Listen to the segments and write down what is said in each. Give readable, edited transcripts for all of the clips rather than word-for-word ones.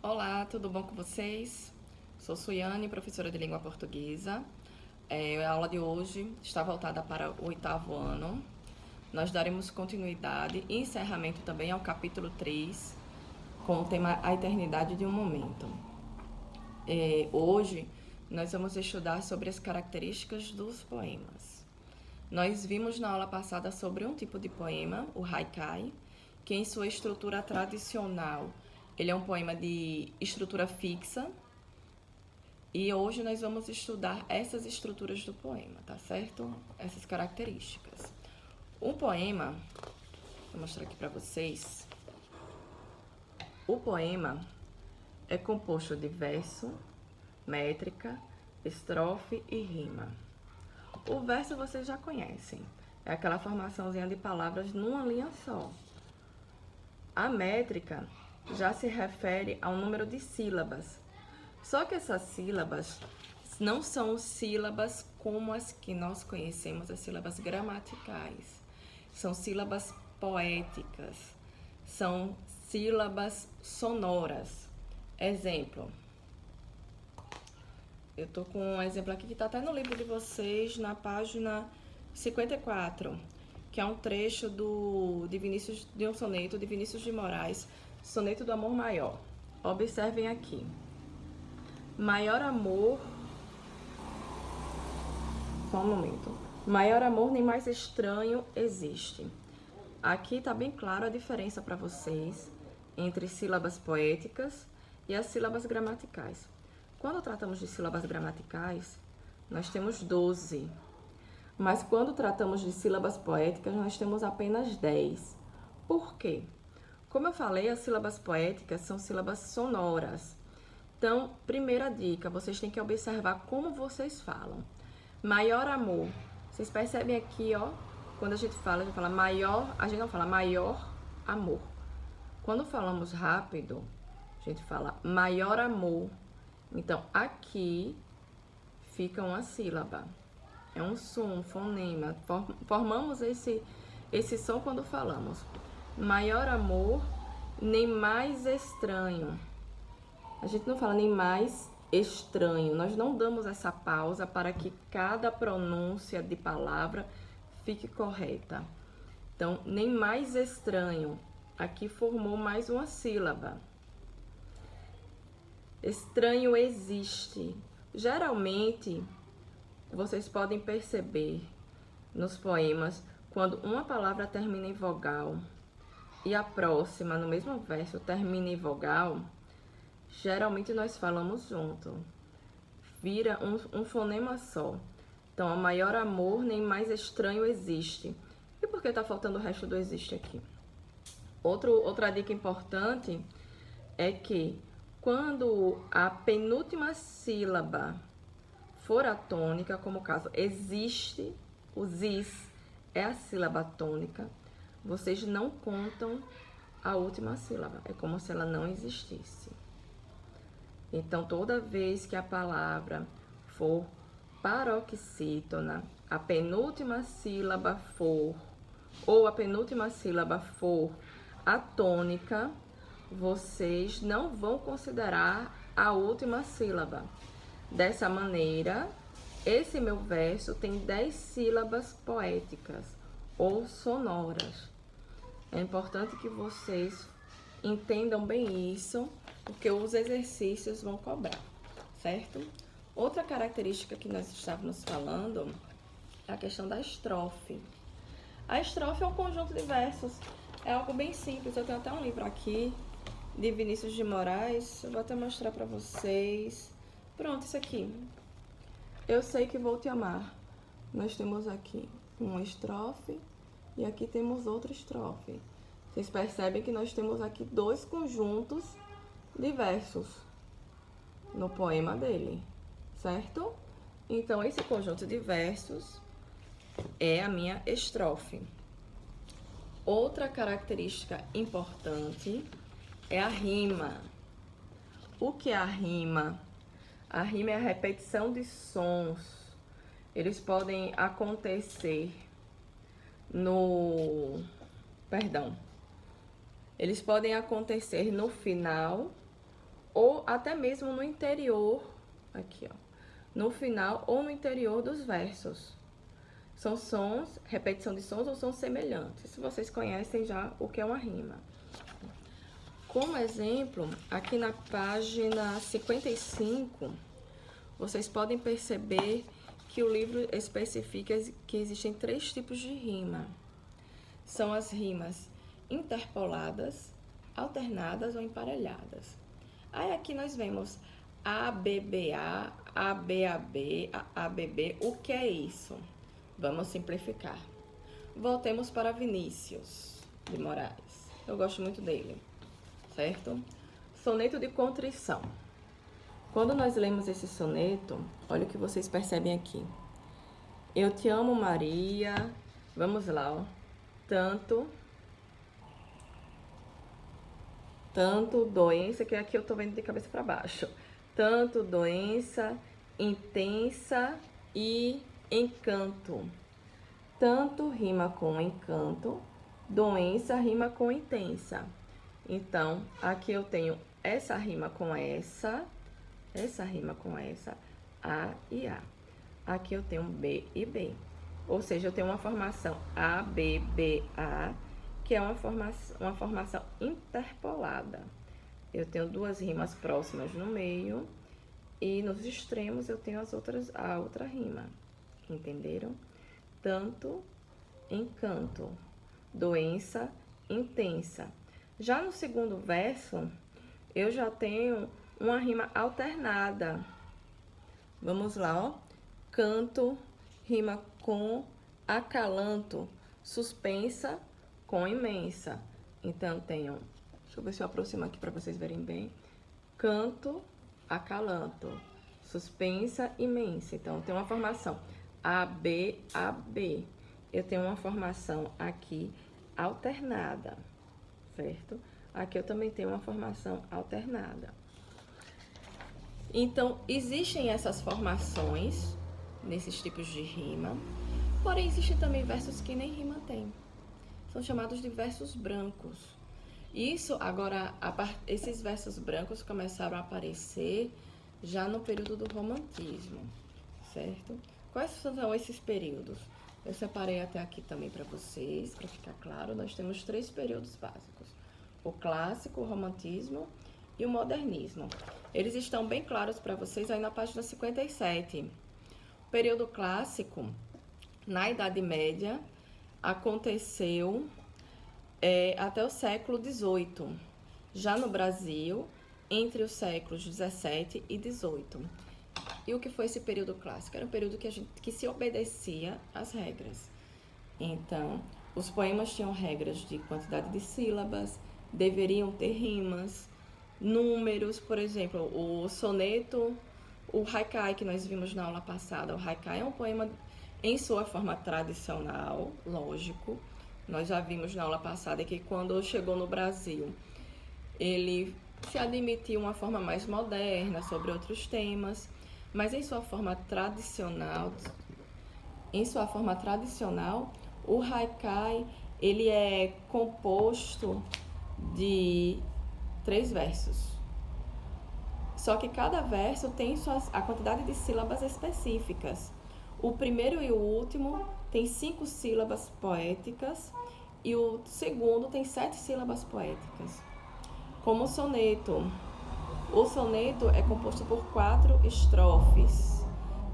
Olá, tudo bom com vocês? Sou Suiane, professora de língua portuguesa. A aula de hoje está voltada para o oitavo ano. Nós daremos continuidade e encerramento também ao capítulo 3, com o tema A Eternidade de um Momento. Hoje nós vamos estudar sobre as características dos poemas. Nós vimos na aula passada sobre um tipo de poema, o haikai, que em sua estrutura tradicional ele é um poema de estrutura fixa. E hoje nós vamos estudar essas estruturas do poema, tá certo? Essas características. Um poema, vou mostrar aqui para vocês. O poema é composto de verso, métrica, estrofe e rima. O verso vocês já conhecem, é aquela formaçãozinha de palavras numa linha só. A métrica já se refere ao número de sílabas. Só que essas sílabas não são sílabas como as que nós conhecemos, as sílabas gramaticais. São sílabas poéticas, são sílabas sonoras. Exemplo. Eu tô com um exemplo aqui que tá até no livro de vocês, na página 54, que é um trecho de um soneto de Vinícius de Moraes, Soneto do Amor Maior. Observem aqui. Maior amor. Só um momento. Maior amor nem mais estranho existe. Aqui tá bem claro a diferença para vocês entre sílabas poéticas e as sílabas gramaticais. Quando tratamos de sílabas gramaticais, nós temos 12. Mas quando tratamos de sílabas poéticas, nós temos apenas 10. Por quê? Como eu falei, as sílabas poéticas são sílabas sonoras. Então, primeira dica, vocês têm que observar como vocês falam. Maior amor. Vocês percebem aqui, ó, quando a gente fala maior, a gente não fala maior amor. Quando falamos rápido, a gente fala maior amor. Então, aqui fica uma sílaba. É um som, um fonema. Formamos esse som quando falamos. Maior amor, nem mais estranho. A gente não fala nem mais estranho. Nós não damos essa pausa para que cada pronúncia de palavra fique correta. Então, nem mais estranho. Aqui formou mais uma sílaba. Estranho existe. Geralmente, vocês podem perceber nos poemas quando uma palavra termina em vogal e a próxima, no mesmo verso, termina em vogal, geralmente nós falamos junto. Vira um fonema só. Então, a maior amor nem mais estranho existe. E por que tá faltando o resto do existe aqui? Outra dica importante é que quando a penúltima sílaba for a tônica, como o caso existe, o zis é a sílaba tônica, vocês não contam a última sílaba. É como se ela não existisse. Então, toda vez que a palavra for paroxítona, a penúltima sílaba for, ou a penúltima sílaba for a tônica, vocês não vão considerar a última sílaba. Dessa maneira, esse meu verso tem 10 sílabas poéticas ou sonoras. É importante que vocês entendam bem isso, porque os exercícios vão cobrar, certo? Outra característica que nós estávamos falando é a questão da estrofe. A estrofe é um conjunto de versos, é algo bem simples. Eu tenho até um livro aqui de Vinícius de Moraes, eu vou até mostrar para vocês. Pronto, isso aqui. Eu sei que vou te amar. Nós temos aqui uma estrofe e aqui temos outra estrofe. Vocês percebem que nós temos aqui dois conjuntos de versos no poema dele, certo? Então, esse conjunto de versos é a minha estrofe. Outra característica importante é a rima. O que é a rima? A rima é a repetição de sons. Eles podem acontecer Eles podem acontecer no final ou até mesmo no interior, aqui ó, no final ou no interior dos versos. São sons, repetição de sons ou sons semelhantes. Se vocês conhecem já o que é uma rima. Como exemplo, aqui na página 55, vocês podem perceber que o livro especifica que existem 3 tipos de rima. São as rimas interpoladas, alternadas ou emparelhadas. Aí aqui nós vemos ABBA, ABAB, ABB. O que é isso? Vamos simplificar. Voltemos para Vinícius de Moraes. Eu gosto muito dele, certo? Soneto de contrição. Quando nós lemos esse soneto, olha o que vocês percebem aqui. Eu te amo, Maria. Vamos lá, ó. Tanto doença, que aqui eu tô vendo de cabeça para baixo. Tanto doença, intensa e encanto. Tanto rima com encanto, doença rima com intensa. Então, aqui eu tenho essa rima com essa rima com essa, A e A. Aqui eu tenho B e B. Ou seja, eu tenho uma formação A, B, B, A, que é uma formação interpolada. Eu tenho 2 rimas próximas no meio e nos extremos eu tenho a outra rima. Entenderam? Tanto, encanto, doença, intensa. Já no segundo verso, eu já tenho uma rima alternada. Vamos lá, ó. Canto, rima com acalanto, suspensa com imensa. Então, tenho... Deixa eu ver se eu aproximo aqui para vocês verem bem. Canto, acalanto, suspensa, imensa. Então, tem uma formação A, B, A, B. Eu tenho uma formação aqui alternada, certo? Aqui eu também tenho uma formação alternada. Então, existem essas formações nesses tipos de rima, porém existem também versos que nem rima tem. São chamados de versos brancos. Isso, agora, esses versos brancos começaram a aparecer já no período do romantismo, certo? Quais são esses períodos? Eu separei até aqui também para vocês, para ficar claro. Nós temos 3 períodos básicos: o clássico, o romantismo e o modernismo. Eles estão bem claros para vocês aí na página 57. O período clássico, na Idade Média, aconteceu até o século XVIII. Já no Brasil, entre os séculos XVII e XVIII. E o que foi esse período clássico? Era um período que se obedecia às regras. Então, os poemas tinham regras de quantidade de sílabas, deveriam ter rimas, números. Por exemplo, o soneto, o haikai que nós vimos na aula passada. O haikai é um poema em sua forma tradicional, lógico. Nós já vimos na aula passada que quando chegou no Brasil, ele se admitiu uma forma mais moderna sobre outros temas, mas em sua forma tradicional, o haikai, ele é composto de 3 versos. Só que cada verso tem a quantidade de sílabas específicas. O primeiro e o último tem 5 sílabas poéticas e o segundo tem 7 sílabas poéticas. Como o soneto. O soneto é composto por 4 estrofes,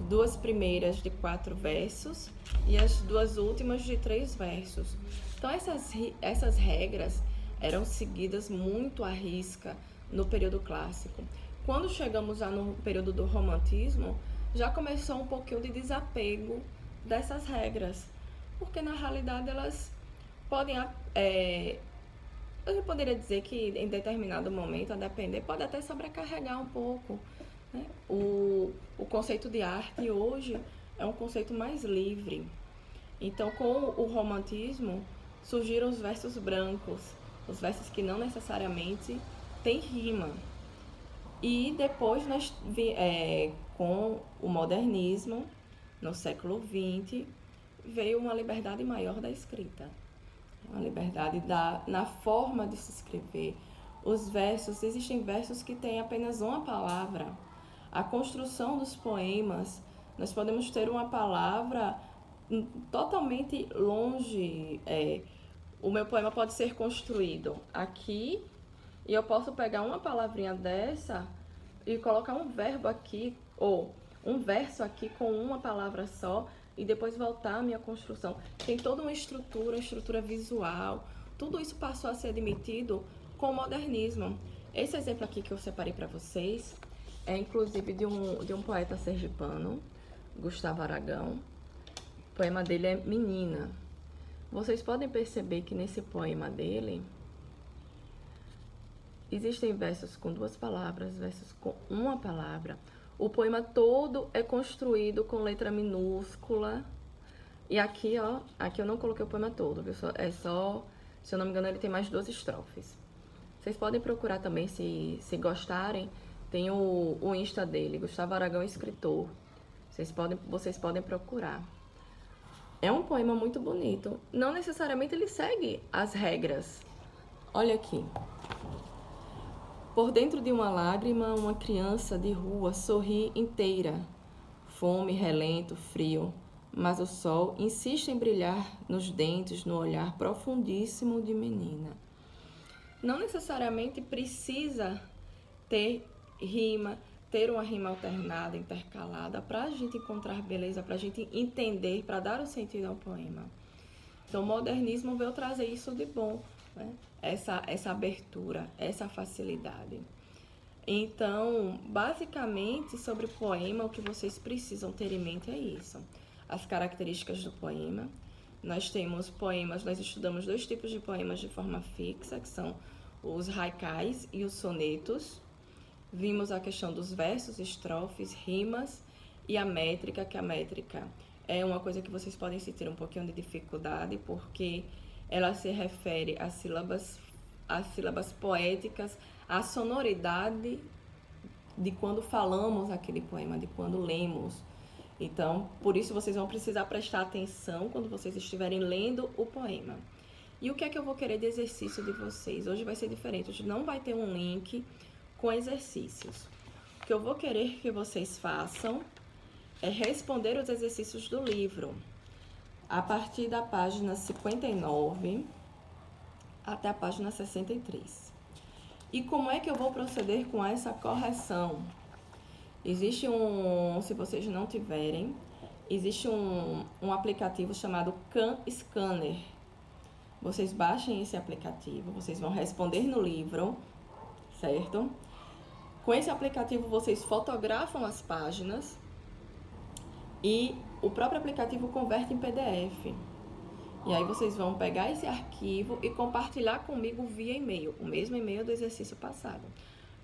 2 primeiras de 4 versos e as 2 últimas de 3 versos. Então essas regras eram seguidas muito à risca no período clássico. Quando chegamos já no período do romantismo, já começou um pouquinho de desapego dessas regras, porque na realidade elas podem, eu poderia dizer que em determinado momento, a depender, pode até sobrecarregar um pouco, né? O conceito de arte hoje é um conceito mais livre. Então, com o romantismo, surgiram os versos brancos, os versos que não necessariamente têm rima. E depois, com o modernismo, no século XX, veio uma liberdade maior da escrita. Uma liberdade na forma de se escrever, Os versos, existem versos que têm apenas uma palavra. A construção dos poemas, nós podemos ter uma palavra totalmente longe. O meu poema pode ser construído aqui e eu posso pegar uma palavrinha dessa e colocar um verbo aqui, ou um verso aqui com uma palavra só e depois voltar à minha construção. Tem toda uma estrutura visual. Tudo isso passou a ser admitido com o modernismo. Esse exemplo aqui que eu separei para vocês é inclusive de um poeta sergipano, Gustavo Aragão. O poema dele é Menina. Vocês podem perceber que nesse poema dele existem versos com 2 palavras, versos com uma palavra. O poema todo é construído com letra minúscula. E aqui, ó, aqui eu não coloquei o poema todo, viu? É só, se eu não me engano, ele tem mais 2 estrofes. Vocês podem procurar também, se gostarem, tem o Insta dele, Gustavo Aragão Escritor. Vocês podem procurar. É um poema muito bonito. Não necessariamente ele segue as regras. Olha aqui. Por dentro de uma lágrima, uma criança de rua sorri inteira. Fome, relento, frio, mas o sol insiste em brilhar nos dentes, no olhar profundíssimo de menina. Não necessariamente precisa ter rima, ter uma rima alternada, intercalada, para a gente encontrar beleza, para a gente entender, para dar o sentido ao poema. Então, o modernismo veio trazer isso de bom, né? Essa abertura, essa facilidade. Então, basicamente, sobre o poema, o que vocês precisam ter em mente é isso. As características do poema. Nós temos poemas, nós estudamos 2 tipos de poemas de forma fixa, que são os haikais e os sonetos. Vimos a questão dos versos, estrofes, rimas e a métrica, que a métrica é uma coisa que vocês podem sentir um pouquinho de dificuldade, porque ela se refere às sílabas poéticas, à sonoridade de quando falamos aquele poema, de quando lemos. Então, por isso vocês vão precisar prestar atenção quando vocês estiverem lendo o poema. E o que é que eu vou querer de exercício de vocês? Hoje vai ser diferente, hoje não vai ter um link com exercícios. O que eu vou querer que vocês façam é responder os exercícios do livro, a partir da página 59 até a página 63. E como é que eu vou proceder com essa correção? Existe se vocês não tiverem, existe um aplicativo chamado Khan Scanner. Vocês baixem esse aplicativo, vocês vão responder no livro, certo? Com esse aplicativo vocês fotografam as páginas e o próprio aplicativo converte em PDF. E aí vocês vão pegar esse arquivo e compartilhar comigo via e-mail, o mesmo e-mail do exercício passado,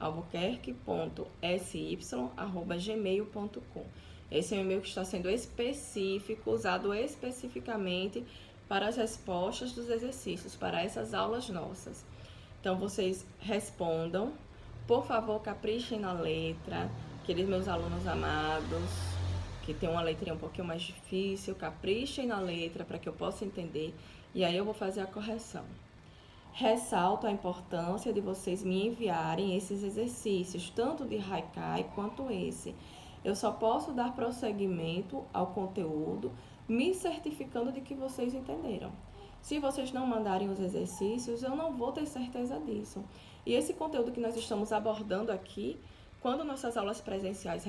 albuquerque.sy@gmail.com. Esse é um e-mail que está sendo específico, usado especificamente para as respostas dos exercícios, para essas aulas nossas. Então vocês respondam, por favor, caprichem na letra, aqueles meus alunos amados, que tem uma letrinha um pouquinho mais difícil, caprichem na letra para que eu possa entender, e aí eu vou fazer a correção. Ressalto a importância de vocês me enviarem esses exercícios, tanto de haikai quanto esse. Eu só posso dar prosseguimento ao conteúdo, me certificando de que vocês entenderam. Se vocês não mandarem os exercícios, eu não vou ter certeza disso. E esse conteúdo que nós estamos abordando aqui, quando nossas aulas presenciais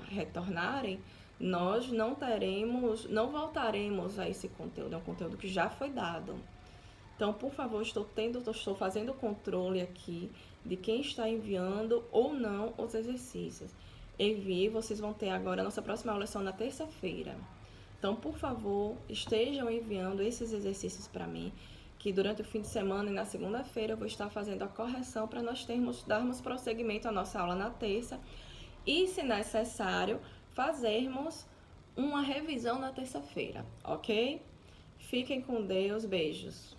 retornarem, nós não voltaremos a esse conteúdo, é um conteúdo que já foi dado. Então, por favor, estou fazendo o controle aqui de quem está enviando ou não os exercícios. Envie, vocês vão ter agora, a nossa próxima aula é só na terça-feira. Então, por favor, estejam enviando esses exercícios para mim, que durante o fim de semana e na segunda-feira eu vou estar fazendo a correção para nós darmos prosseguimento à nossa aula na terça e, se necessário, fazermos uma revisão na terça-feira, ok? Fiquem com Deus, beijos.